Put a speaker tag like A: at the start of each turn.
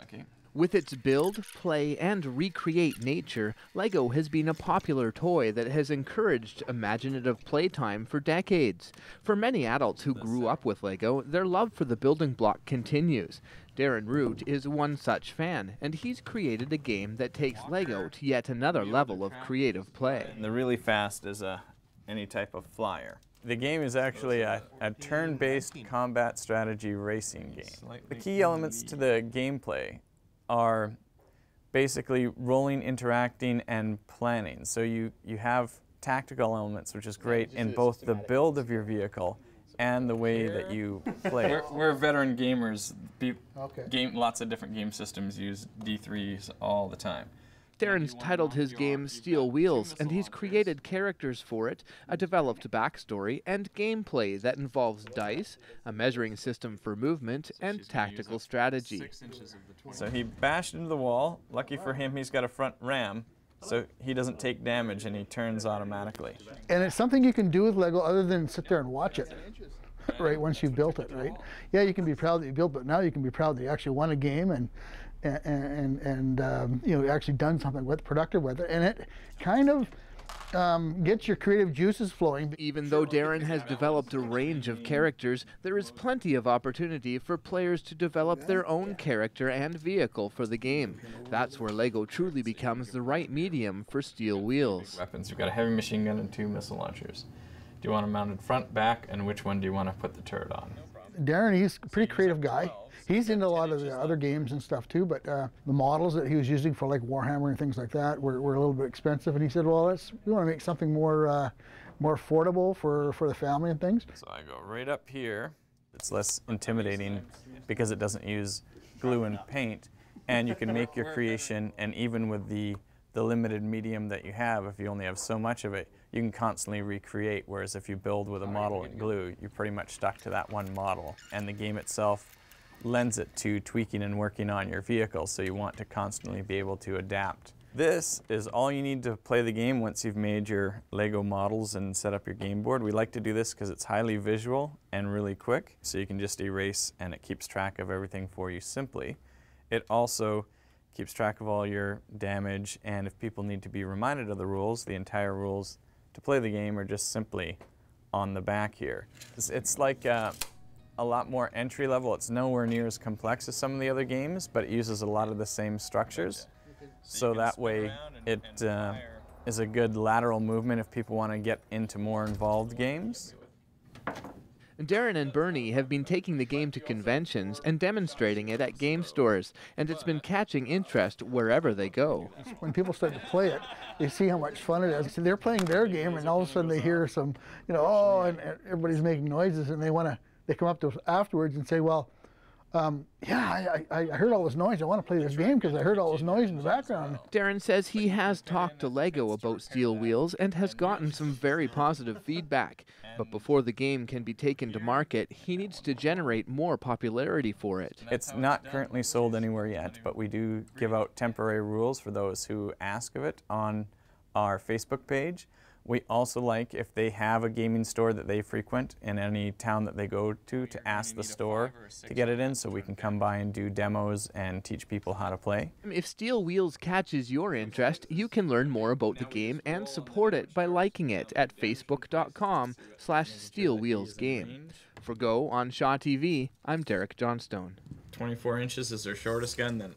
A: Okay.
B: With its build, play, and recreate nature, LEGO has been a popular toy that has encouraged imaginative playtime for decades. For many adults who grew up with LEGO, their love for the building block continues. Darrin Root is one such fan, and he's created a game that takes LEGO to yet another level of creative play.
A: And the really fast is any type of flyer. The game is actually a turn-based combat strategy racing game. The key elements to the gameplay are basically rolling, interacting, and planning. So you have tactical elements, which is great in both the build of your vehicle and the way that you play. We're veteran gamers. Lots of different game systems use D3s all the time.
B: Darrin's titled his game Steel Wheels, and he's created characters for it, a developed backstory, and gameplay that involves dice, a measuring system for movement, and tactical strategy.
A: So he bashed into the wall. Lucky for him, he's got a front ram, so he doesn't take damage and he turns automatically.
C: And it's something you can do with LEGO other than sit there and watch it. Right, once you've built it, right? Yeah, you can be proud that you built it, but now you can be proud that you actually won a game and you know, actually done something productive with it, and it kind of gets your creative juices flowing.
B: Even though Darrin has developed a range of characters, there is plenty of opportunity for players to develop their own character and vehicle for the game. That's where LEGO truly becomes the right medium for Steel Wheels.
A: Weapons, we've got a heavy machine gun and 2 missile launchers. Do you want them mounted front, back, and which one do you want to put the turret on?
C: Darrin, he's a pretty creative guy. He's into a lot of the other games and stuff too, but the models that he was using for like Warhammer and things like that were a little bit expensive, and he said, well, we want to make something more affordable for the family and things.
A: So I go right up here. It's less intimidating because it doesn't use glue and paint, and you can make your creation, and even with the limited medium that you have, if you only have so much of it, you can constantly recreate, whereas if you build with a model and glue, you're pretty much stuck to that one model. And the game itself lends it to tweaking and working on your vehicle, so you want to constantly be able to adapt. This is all you need to play the game once you've made your LEGO models and set up your game board. We like to do this because it's highly visual and really quick, so you can just erase and it keeps track of everything for you simply. It also keeps track of all your damage, and if people need to be reminded of the rules, the entire rules to play the game are just simply on the back here. It's like a lot more entry level. It's nowhere near as complex as some of the other games, but it uses a lot of the same structures. So that way it is a good lateral movement if people want to get into more involved games.
B: Darrin and Bernie have been taking the game to conventions and demonstrating it at game stores, and it's been catching interest wherever they go.
C: When people start to play it, they see how much fun it is. So they're playing their game, and all of a sudden they hear some, you know, oh, and everybody's making noises, and they come up to us afterwards and say, well, yeah, I heard all this noise. I want to play this game because I heard all this noise in the background.
B: Darrin says he has talked to LEGO about Steel Wheels and has gotten some very positive feedback. But before the game can be taken to market, he needs to generate more popularity for it.
A: It's not currently sold anywhere yet, but we do give out temporary rules for those who ask of it on our Facebook page. We also like, if they have a gaming store that they frequent in any town that they go to ask the store to get it in, so we can come by and do demos and teach people how to play.
B: If Steel Wheels catches your interest, you can learn more about the game and support it by liking it at facebook.com/SteelWheelsGame. For Go on Shaw TV, I'm Derek Johnstone.
A: 24 inches is their shortest gun, then